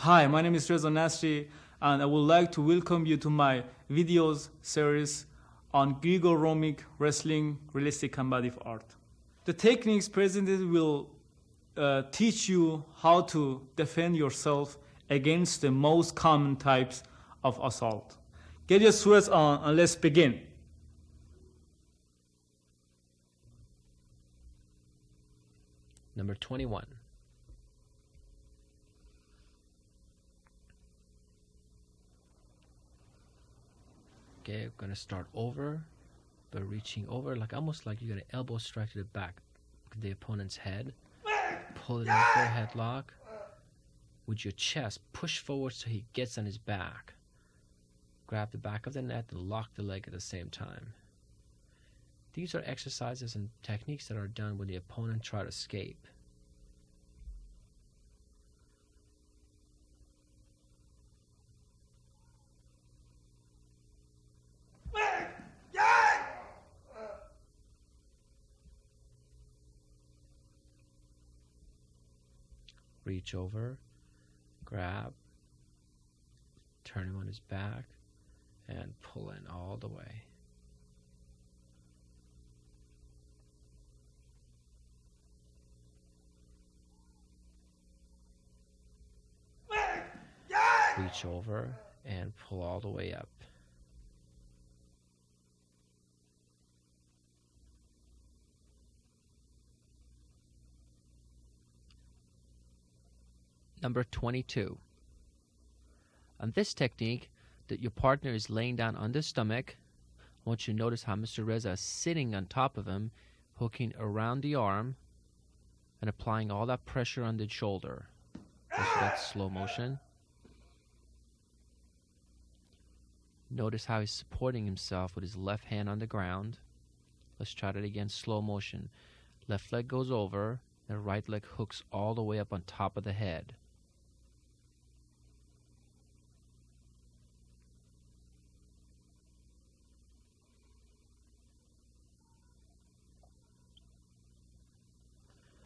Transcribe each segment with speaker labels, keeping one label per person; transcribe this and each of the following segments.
Speaker 1: Hi, my name is Reza Nasri, and I would like to welcome you to my videos series on Greco-Roman wrestling realistic combative art. The techniques presented will teach you how to defend yourself against the most common types of assault. Get your sweats on and let's begin.
Speaker 2: Number 21. Okay, we're gonna start over by reaching over, like almost like you're gonna elbow strike to the back of the opponent's head. Pull it in for a headlock. With your chest, push forward so he gets on his back. Grab the back of the net and lock the leg at the same time. These are exercises and techniques that are done when the opponent tries to escape. Reach over, grab, turn him on his back, and pull in all the way. Reach over and pull all the way up. Number 22. On this technique, that your partner is laying down on the stomach. I want you to notice how Mr. Reza is sitting on top of him, hooking around the arm and applying all that pressure on the shoulder. So that's slow motion. Notice how he's supporting himself with his left hand on the ground. Let's try that again, slow motion. Left leg goes over, the right leg hooks all the way up on top of the head.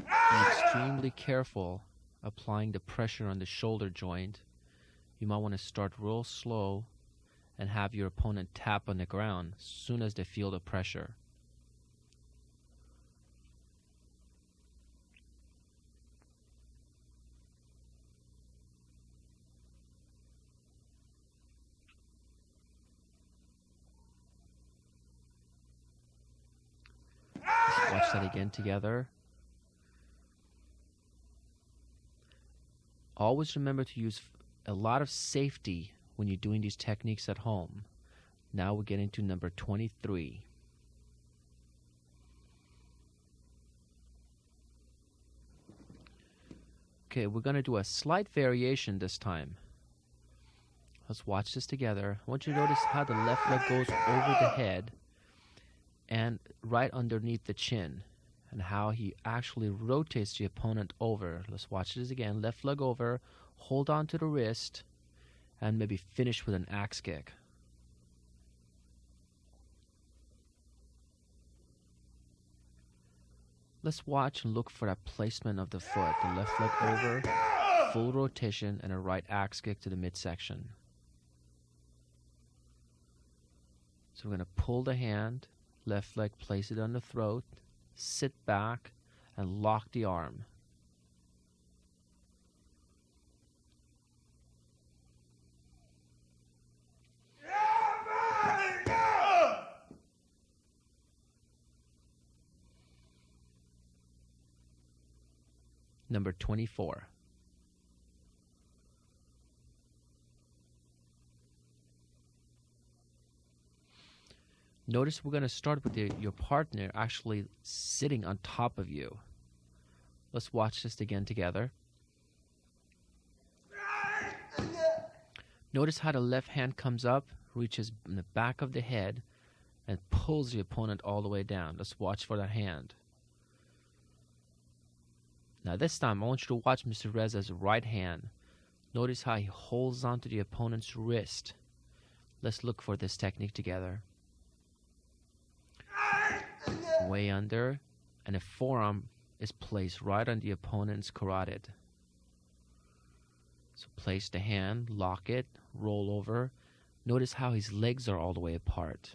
Speaker 2: Be extremely careful applying the pressure on the shoulder joint. You might want to start real slow and have your opponent tap on the ground as soon as they feel the pressure. Let's watch that again together. Always remember to use a lot of safety when you're doing these techniques at home. Now we're getting to number 23. Okay, we're going to do a slight variation this time. Let's watch this together. I want you to notice how the left leg goes over the head and right underneath the chin, and how he actually rotates the opponent over. Let's watch this again. Left leg over, hold on to the wrist, and maybe finish with an axe kick. Let's watch and look for that placement of the foot. The left leg over, full rotation, and a right axe kick to the midsection. So we're going to pull the hand, left leg, place it on the throat, sit back, and lock the arm. Number 24. Notice we're going to start with your partner actually sitting on top of you. Let's watch this again together. Notice how the left hand comes up, reaches in the back of the head, and pulls the opponent all the way down. Let's watch for that hand. Now this time, I want you to watch Mr. Reza's right hand. Notice how he holds onto the opponent's wrist. Let's look for this technique together. Way under, and the forearm is placed right on the opponent's carotid. So place the hand, lock it, roll over. Notice how his legs are all the way apart.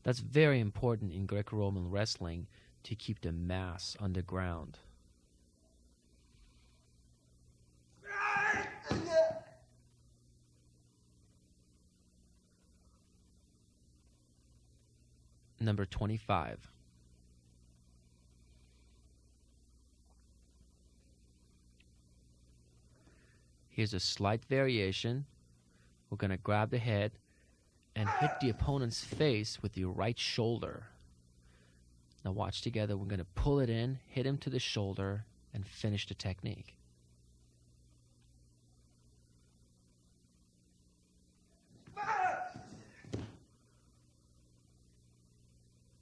Speaker 2: That's very important in Greco-Roman wrestling to keep the mass on the ground. Number 25. Here's a slight variation. We're going to grab the head and hit the opponent's face with your right shoulder. Now watch together. We're going to pull it in, hit him to the shoulder, and finish the technique.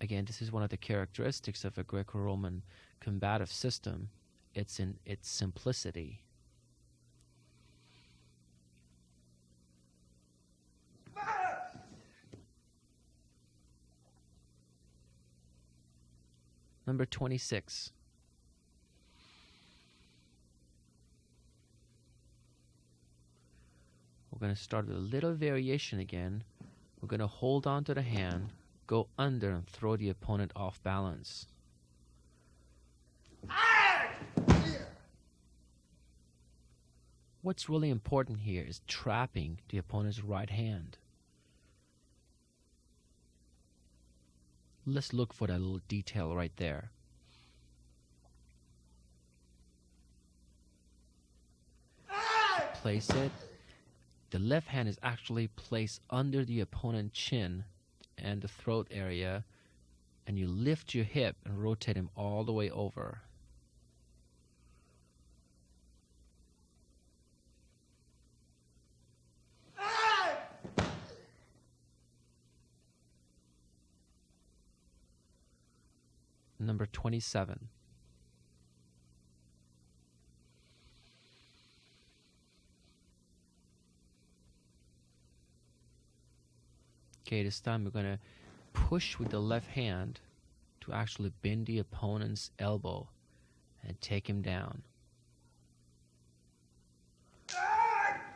Speaker 2: Again, this is one of the characteristics of a Greco-Roman combative system. It's in its simplicity. Number 26. We're going to start with a little variation again. We're going to hold on to the hand, go under, and throw the opponent off balance. What's really important here is trapping the opponent's right hand. Let's look for that little detail right there. Place it. The left hand is actually placed under the opponent's chin and the throat area, and you lift your hip and rotate him all the way over. Number 27. Okay, this time we're going to push with the left hand to actually bend the opponent's elbow and take him down.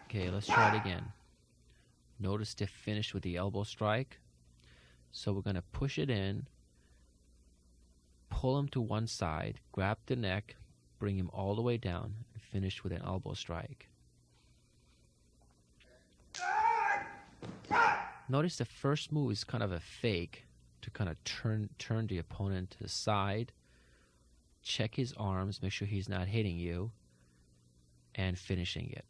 Speaker 2: Okay, let's try it again. Notice the finish with the elbow strike. So we're going to push it in, pull him to one side, grab the neck, bring him all the way down, and finish with an elbow strike. Notice the first move is kind of a fake to kind of turn the opponent to the side, check his arms, make sure he's not hitting you, and finishing it.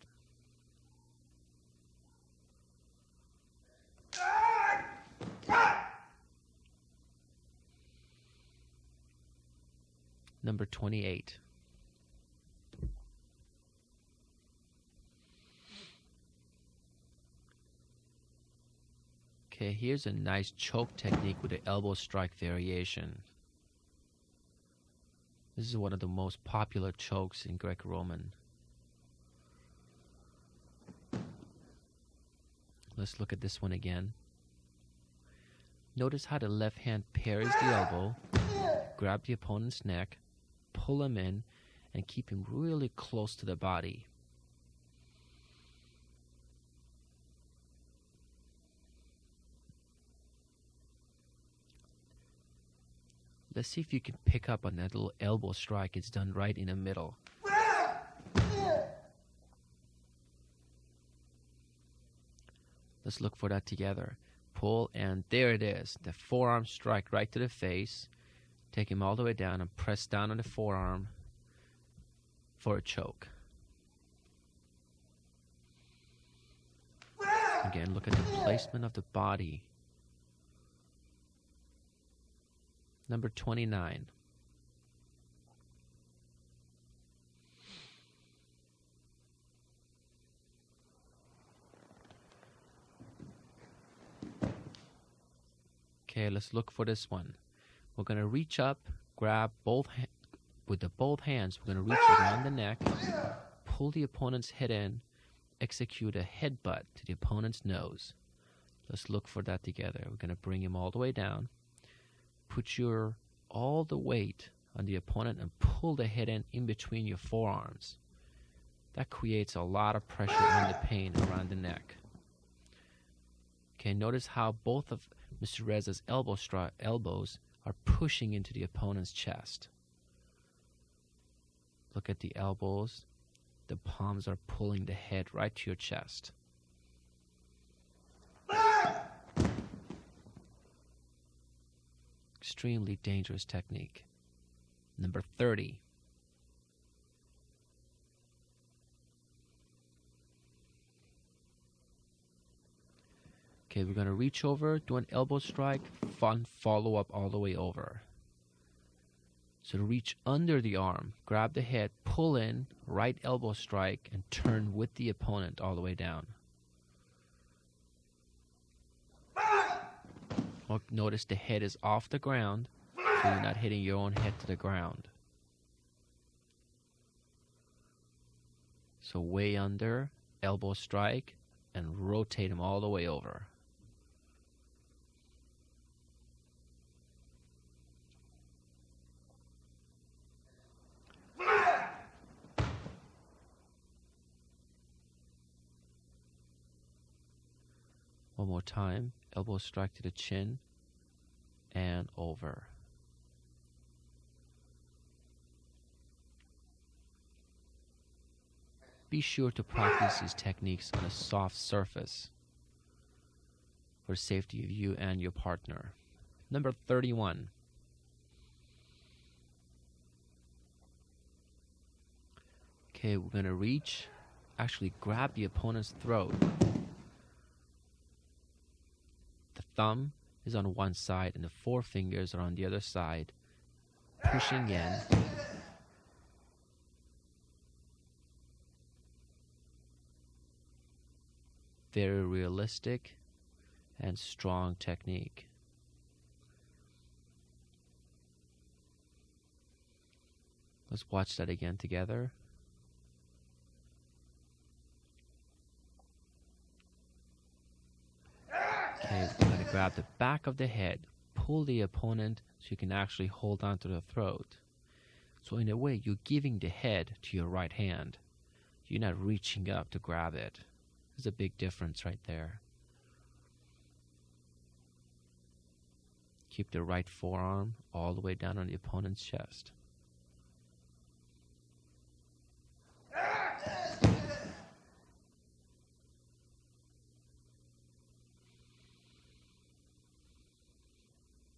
Speaker 2: Number 28. Okay, here's a nice choke technique with the elbow strike variation. This is one of the most popular chokes in Greco-Roman. Let's look at this one again. Notice how the left hand parries the elbow, grab the opponent's neck, pull him in, and keep him really close to the body. Let's see if you can pick up on that little elbow strike. It's done right in the middle. Let's look for that together. Pull, and there it is. The forearm strike right to the face. Take him all the way down and press down on the forearm for a choke. Again, look at the placement of the body. Number 29. Okay, let's look for this one. We're going to reach up, grab both both hands. We're going to reach around the neck, pull the opponent's head in, execute a headbutt to the opponent's nose. Let's look for that together. We're going to bring him all the way down. Put all the weight on the opponent and pull the head in between your forearms. That creates a lot of pressure on the pain around the neck. Okay, notice how both of Mr. Reza's elbows are pushing into the opponent's chest. Look at the elbows. The palms are pulling the head right to your chest. Extremely dangerous technique. Number 30. Okay, we're going to reach over, do an elbow strike, follow up all the way over. So to reach under the arm, grab the head, pull in, right elbow strike, and turn with the opponent all the way down. Notice the head is off the ground, so you're not hitting your own head to the ground. So way under, elbow strike, and rotate him all the way over. One more time, elbow strike to the chin and over. Be sure to practice these techniques on a soft surface for the safety of you and your partner. Number 31. Okay, we're going to reach, actually grab the opponent's throat. The thumb is on one side and the four fingers are on the other side, pushing in. Very realistic and strong technique. Let's watch that again together. Okay, we're going to grab the back of the head, pull the opponent so you can actually hold on to the throat. So in a way, you're giving the head to your right hand. You're not reaching up to grab it. There's a big difference right there. Keep the right forearm all the way down on the opponent's chest.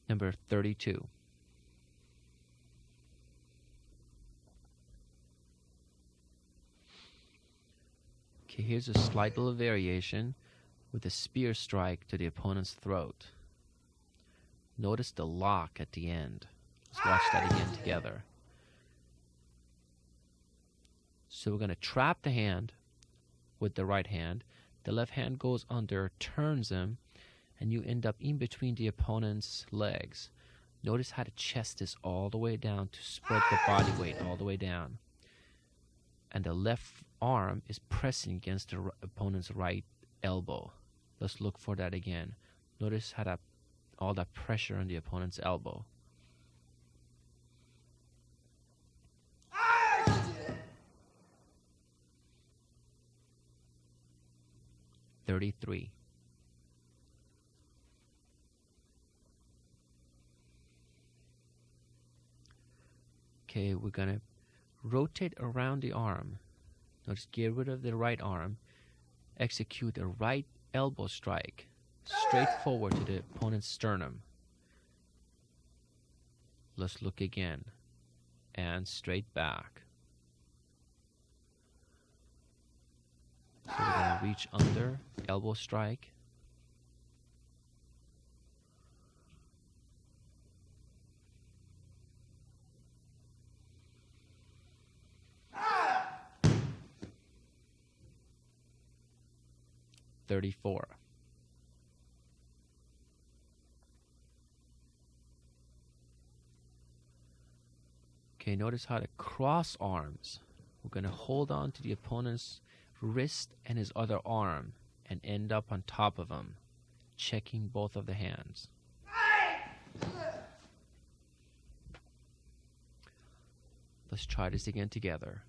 Speaker 2: Number 32. Okay, here's a slight little variation with a spear strike to the opponent's throat. Notice the lock at the end. Let's watch that again together. So we're going to trap the hand with the right hand. The left hand goes under, turns him, and you end up in between the opponent's legs. Notice how the chest is all the way down to spread the body weight all the way down. And the left arm is pressing against the opponent's right elbow. Let's look for that again. Notice how all that pressure on the opponent's elbow. (33) Okay, we're gonna rotate around the arm. Notice, get rid of the right arm. Execute a right elbow strike straight forward to the opponent's sternum. Let's look again. And straight back. So we're going to reach under, elbow strike. (34) Okay, notice how to cross arms. We're going to hold on to the opponent's wrist and his other arm and end up on top of him, checking both of the hands. Let's try this again together.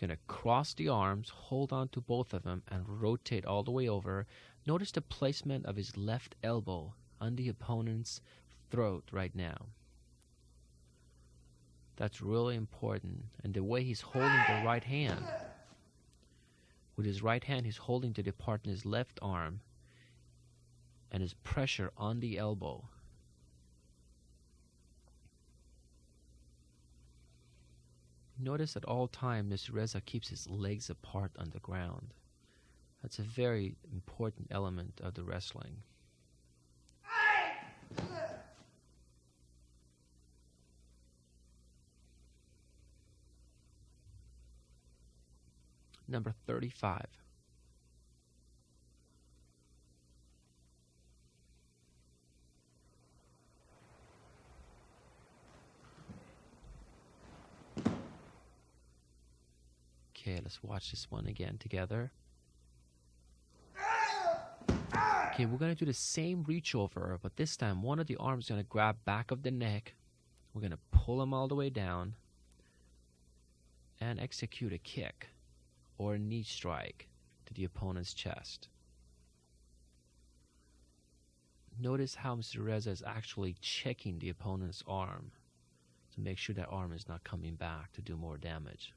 Speaker 2: You're going to cross the arms, hold on to both of them, and rotate all the way over. Notice the placement of his left elbow on the opponent's throat right now. That's really important. And the way he's holding the right hand, with his right hand he's holding to the partner's left arm, and his pressure on the elbow. Notice at all times Mr. Reza keeps his legs apart on the ground. That's a very important element of the wrestling. Number 35. Okay, let's watch this one again together. Okay, we're going to do the same reach over, but this time one of the arms is going to grab back of the neck. We're going to pull him all the way down and execute a kick or a knee strike to the opponent's chest. Notice how Mr. Reza is actually checking the opponent's arm to make sure that arm is not coming back to do more damage.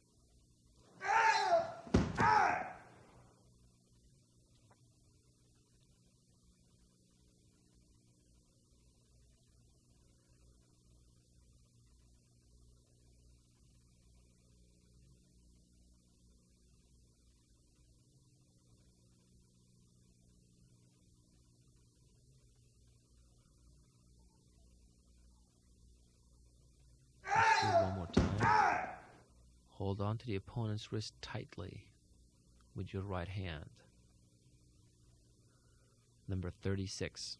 Speaker 2: Let's do it one more time. Hold on to the opponent's wrist tightly with your right hand. Number 36.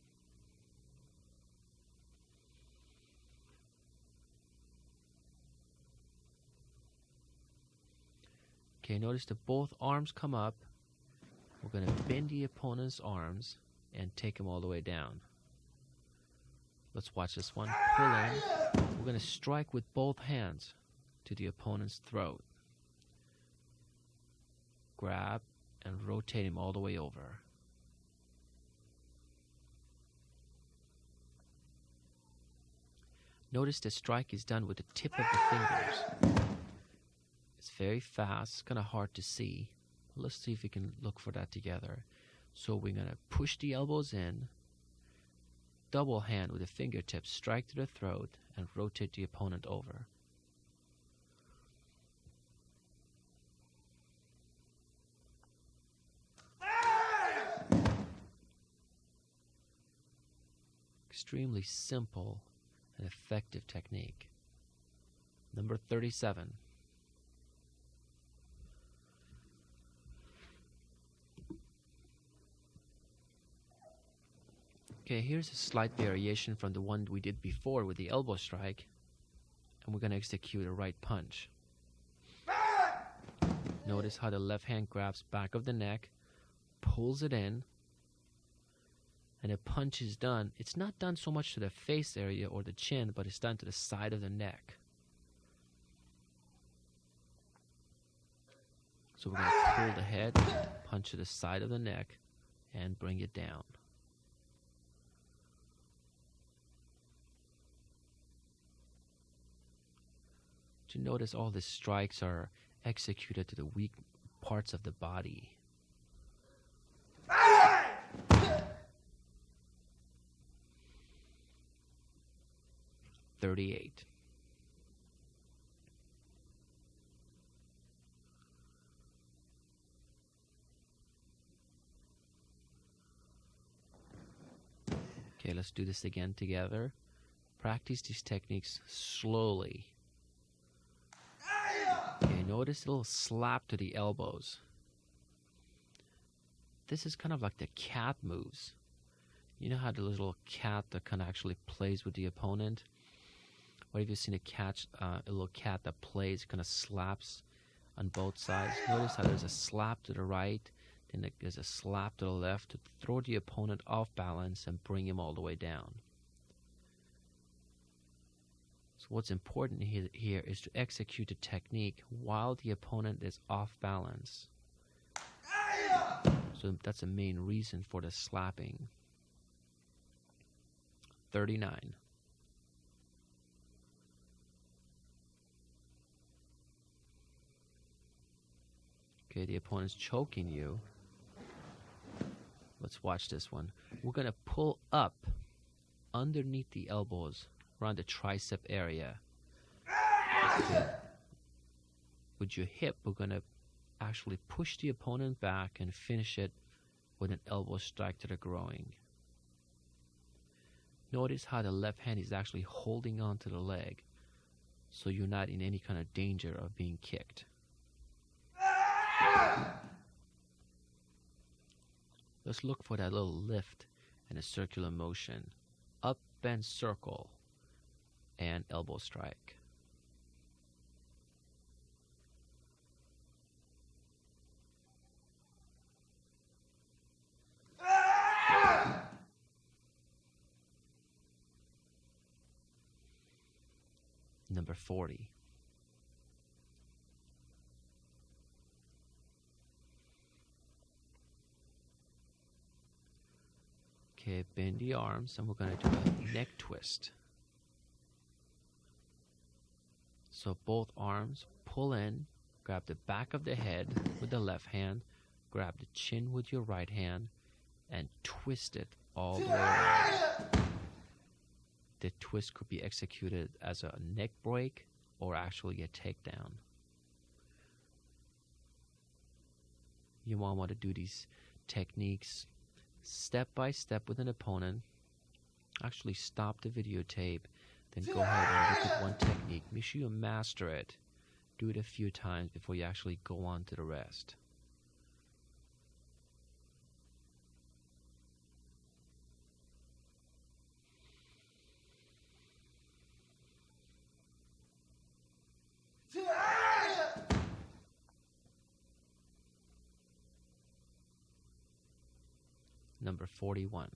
Speaker 2: Okay, notice that both arms come up. We're going to bend the opponent's arms and take him all the way down. Let's watch this one. Pull in. We're going to strike with both hands to the opponent's throat. Grab and rotate him all the way over. Notice the strike is done with the tip of the fingers. It's very fast, it's kind of hard to see. Let's see if we can look for that together. So we're going to push the elbows in, double hand with the fingertips, strike to the throat, and rotate the opponent over. Extremely simple and effective technique. Number 37. Okay, here's a slight variation from the one we did before with the elbow strike, and we're going to execute a right punch. Notice how the left hand grabs back of the neck, pulls it in, and a punch is done. It's not done so much to the face area or the chin, but it's done to the side of the neck. So we're going to pull the head, punch to the side of the neck, and bring it down. To notice all the strikes are executed to the weak parts of the body. 38. Okay, let's do this again together. Practice these techniques slowly. Okay, notice a little slap to the elbows. This is kind of like the cat moves. You know how the little cat that kind of actually plays with the opponent? Or have you seen a little cat that plays, kind of slaps on both sides? Notice how there's a slap to the right, then there's a slap to the left to throw the opponent off balance and bring him all the way down. So what's important here is to execute the technique while the opponent is off balance. So that's the main reason for the slapping. 39. Okay, the opponent's choking you. Let's watch this one. We're going to pull up underneath the elbows around the tricep area. Okay. With your hip, we're going to actually push the opponent back and finish it with an elbow strike to the groin. Notice how the left hand is actually holding on to the leg, so you're not in any kind of danger of being kicked. Let's look for that little lift and a circular motion. Up and circle and elbow strike. Number 40. Okay, bend the arms and we're going to do a neck twist. So both arms pull in, grab the back of the head with the left hand, grab the chin with your right hand, and twist it all the way around. The twist could be executed as a neck break or actually a takedown. You want to do these techniques step by step with an opponent. Actually stop the videotape, then go ahead and look at one technique. Make sure you master it. Do it a few times before you actually go on to the rest. Number 41.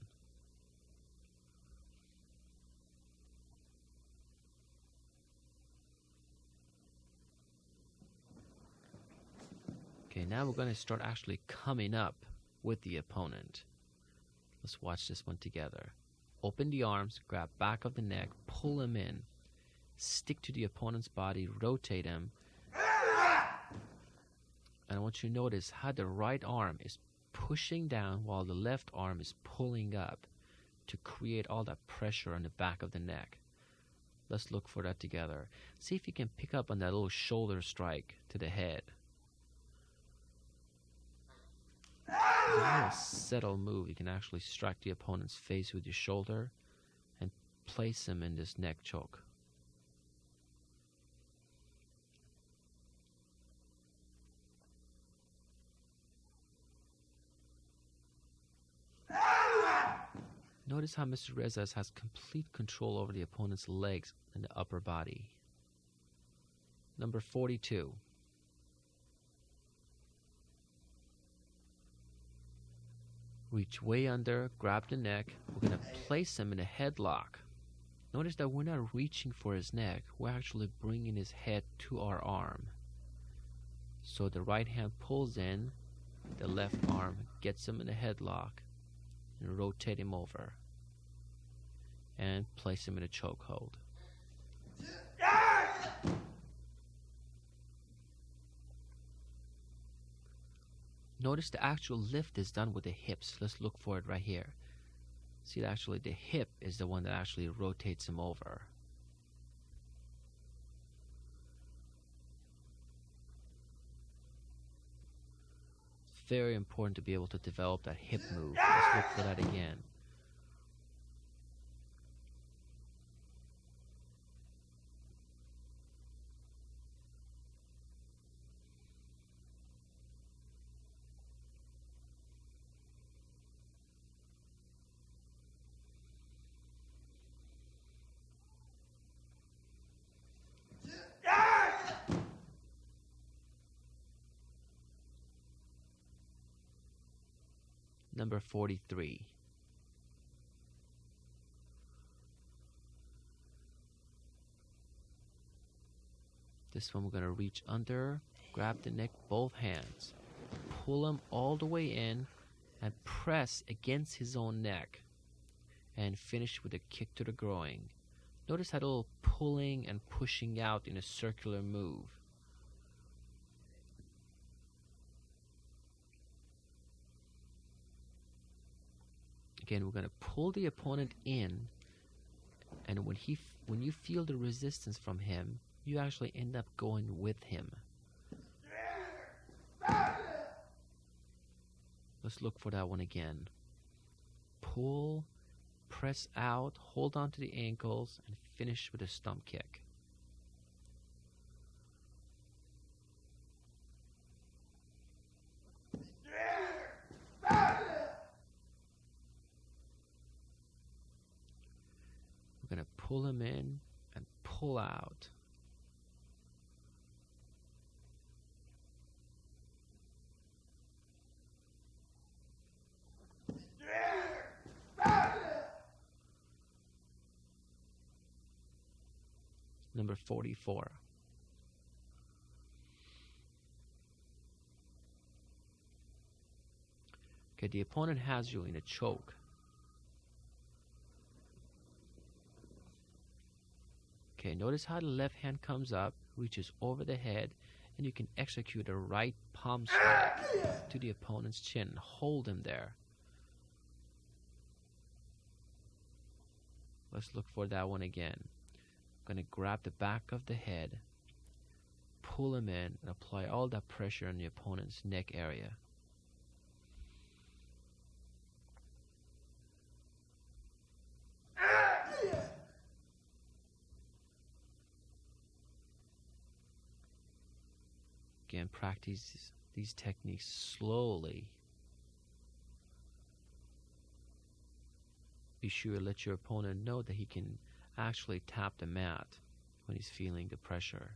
Speaker 2: Okay, now we're going to start actually coming up with the opponent. Let's watch this one together. Open the arms, grab back of the neck, pull him in, stick to the opponent's body, rotate him. And I want you to notice how the right arm is pushing down while the left arm is pulling up to create all that pressure on the back of the neck. Let's look for that together. See if you can pick up on that little shoulder strike to the head. It's a little subtle move. You can actually strike the opponent's face with your shoulder and place him in this neck choke. Notice how Mr. Reza has complete control over the opponent's legs and the upper body. Number 42. Reach way under, grab the neck. We're going to place him in a headlock. Notice that we're not reaching for his neck. We're actually bringing his head to our arm. So the right hand pulls in, the left arm gets him in a headlock, and rotate him over and place him in a chokehold. Notice the actual lift is done with the hips. Let's look for it right here. See, actually the hip is the one that actually rotates him over. Very important to be able to develop that hip move. Let's look for that again. Number 43. This one we're going to reach under, grab the neck, both hands, pull him all the way in, and press against his own neck, and finish with a kick to the groin. Notice that little pulling and pushing out in a circular move. Again, we're going to pull the opponent in, and when you feel the resistance from him, you actually end up going with him. Let's look for that one again. Pull, press out, hold on to the ankles, and finish with a stump kick. We're going to pull him in and pull out. Number 44. Okay, the opponent has you in a choke. Okay, notice how the left hand comes up, reaches over the head, and you can execute a right palm strike to the opponent's chin. Hold him there. Let's look for that one again. I'm going to grab the back of the head, pull him in, and apply all that pressure on the opponent's neck area. Again, practice these techniques slowly. Be sure to let your opponent know that he can actually tap the mat when he's feeling the pressure.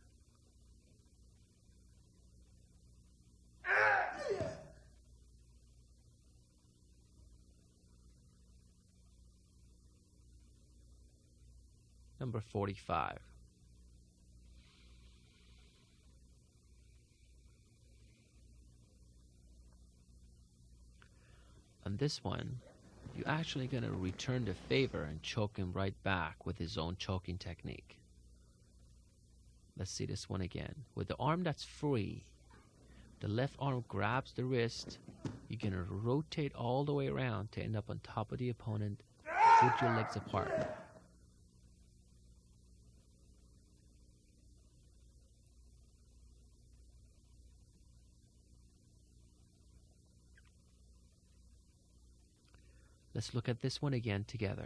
Speaker 2: Number 45. On this one, you're actually going to return the favor and choke him right back with his own choking technique. Let's see this one again. With the arm that's free, the left arm grabs the wrist. You're going to rotate all the way around to end up on top of the opponent with your legs apart. Let's look at this one again together.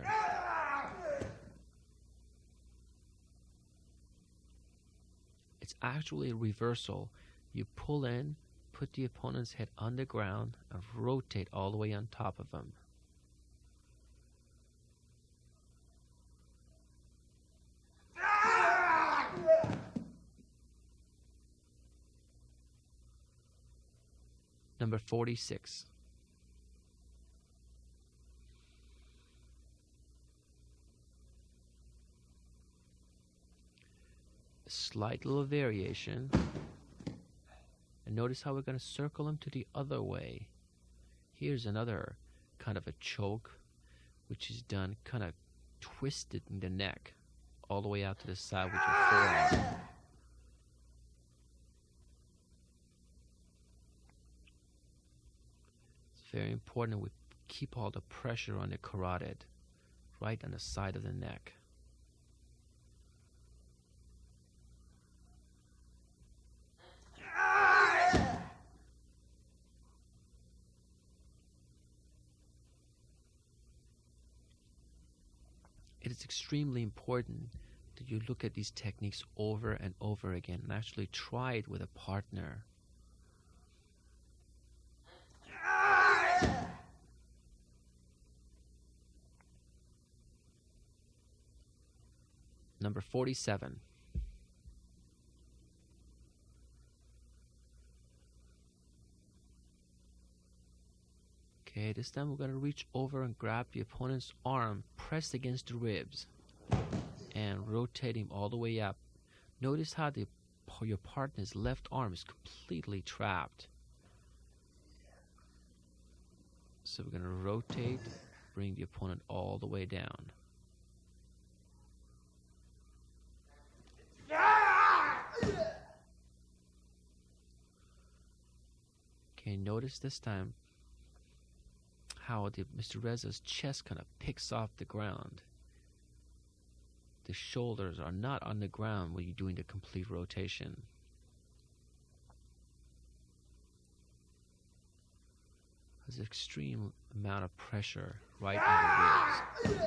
Speaker 2: It's actually a reversal. You pull in, put the opponent's head on the ground, and rotate all the way on top of him. Number 46. A slight little variation. And notice how we're going to circle him to the other way. Here's another kind of a choke, which is done kind of twisted in the neck, all the way out to the side with your forearm. It's very important that we keep all the pressure on the carotid, right on the side of the neck. It is extremely important that you look at these techniques over and over again and actually try it with a partner. Number 47. Okay, this time we're going to reach over and grab the opponent's arm, press against the ribs, and rotate him all the way up. Notice how the your partner's left arm is completely trapped. So we're going to rotate, bring the opponent all the way down. Okay, notice this time how Mr. Reza's chest kind of picks off the ground. The shoulders are not on the ground when you're doing the complete rotation. There's an extreme amount of pressure right on the ribs.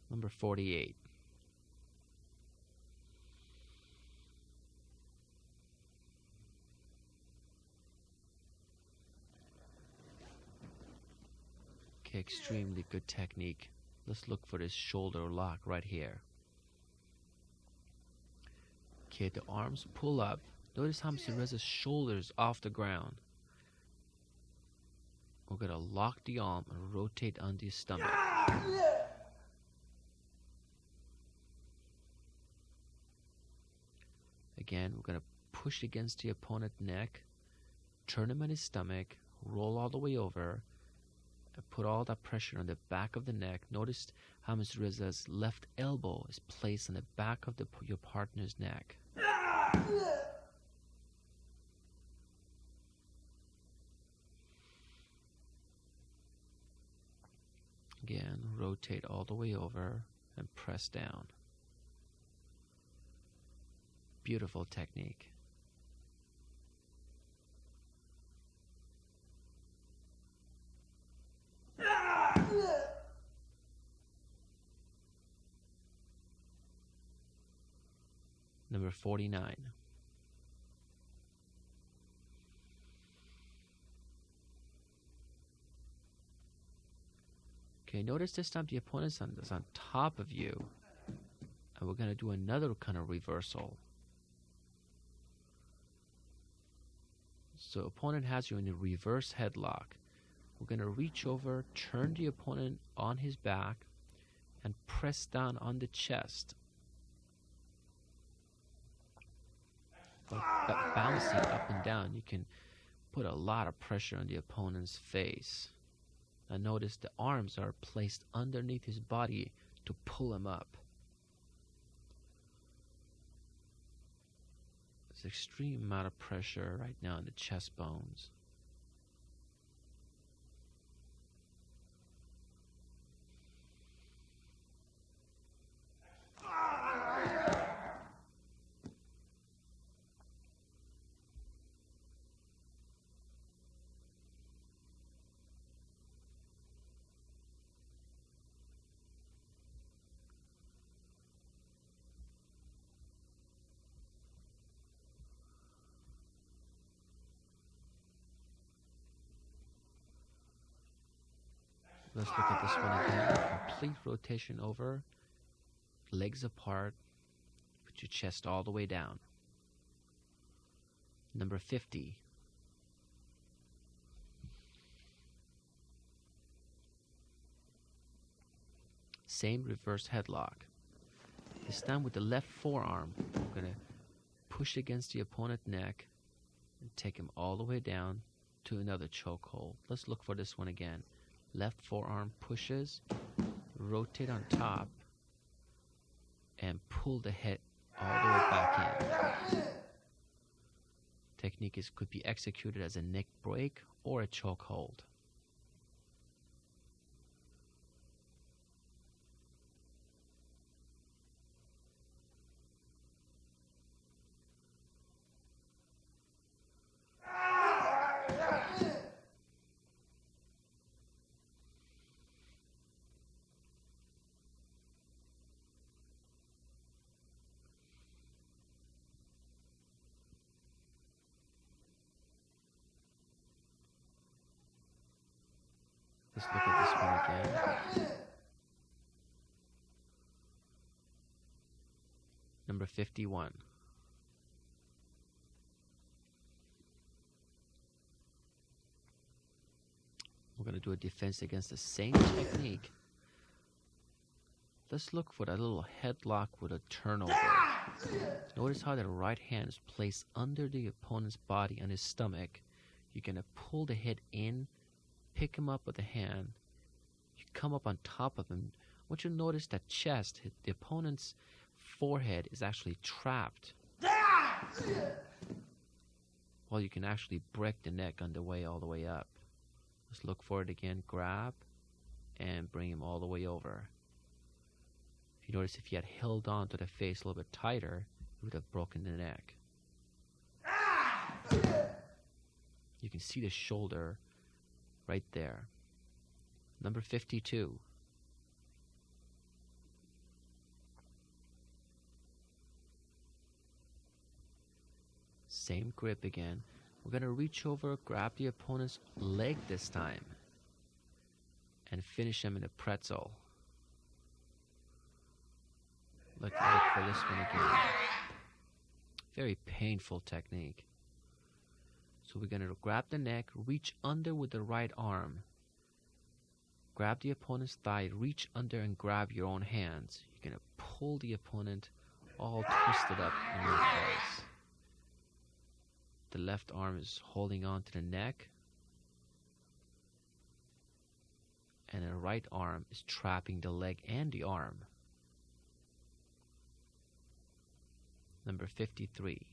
Speaker 2: Number 48. Okay, extremely good technique. Let's look for this shoulder lock right here. Okay, the arms pull up. Notice how Mr. Reza's shoulders off the ground. We're going to lock the arm and rotate on the stomach. Again, we're going to push against the opponent's neck, turn him on his stomach, roll all the way over, and put all that pressure on the back of the neck. Notice how Mr. Reza's left elbow is placed on the back of your partner's neck. Again, rotate all the way over and press down. Beautiful technique. Number 49. Okay, notice this time the opponent is on top of you, and we're going to do another kind of reversal. So opponent has you in a reverse headlock. We're going to reach over, turn the opponent on his back, and press down on the chest. By bouncing up and down, you can put a lot of pressure on the opponent's face. Now notice the arms are placed underneath his body to pull him up. There's an extreme amount of pressure right now in the chest bones. Let's look at this one again. Complete rotation over, legs apart, put your chest all the way down. Number 50. Same reverse headlock. This time with the left forearm, we're going to push against the opponent's neck and take him all the way down to another chokehold. Let's look for this one again. Left forearm pushes, rotate on top, and pull the head all the way back in. Technique could be executed as a neck break or a chokehold. Let's look at this one again. Number 51. We're going to do a defense against the same technique. Let's look for that little headlock with a turnover. Notice how the right hand is placed under the opponent's body on his stomach. You're going to pull the head in, pick him up with the hand. You come up on top of him. I want you to notice that chest, the opponent's forehead is actually trapped. Well, you can actually break the neck on the way all the way up. Let's look for it again. Grab and bring him all the way over. If you notice, if you had held on to the face a little bit tighter, you would have broken the neck. You can see the shoulder right there. Number 52. Same grip again. We're going to reach over, grab the opponent's leg this time, and finish him in a pretzel. Look for this one again. Very painful technique. So we're going to grab the neck, reach under with the right arm. Grab the opponent's thigh, reach under and grab your own hands. You're going to pull the opponent all twisted up in your place. The left arm is holding on to the neck, and the right arm is trapping the leg and the arm. Number 53.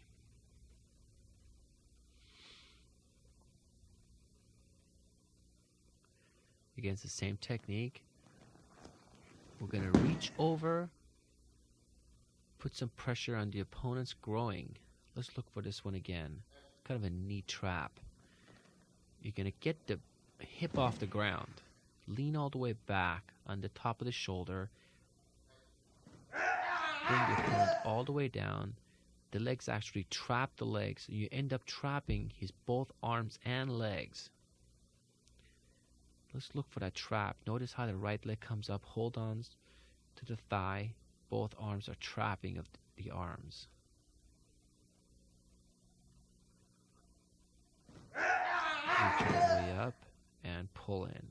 Speaker 2: Against the same technique, we're going to reach over, put some pressure on the opponent's groin. Let's look for this one again. Kind of a knee trap. You're going to get the hip off the ground, lean all the way back on the top of the shoulder, bring the opponent all the way down. The legs actually trap the legs. You end up trapping his both arms and legs. Let's look for that trap. Notice how the right leg comes up, hold on to the thigh. Both arms are trapping of the arms. Reach all the way up and pull in.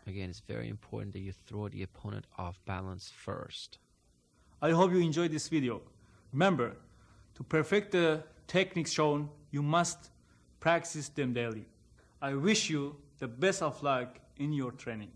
Speaker 2: Again, it's very important that you throw the opponent off balance first.
Speaker 1: I hope you enjoyed this video. Remember, to perfect the techniques shown, you must practice them daily. I wish you the best of luck in your training.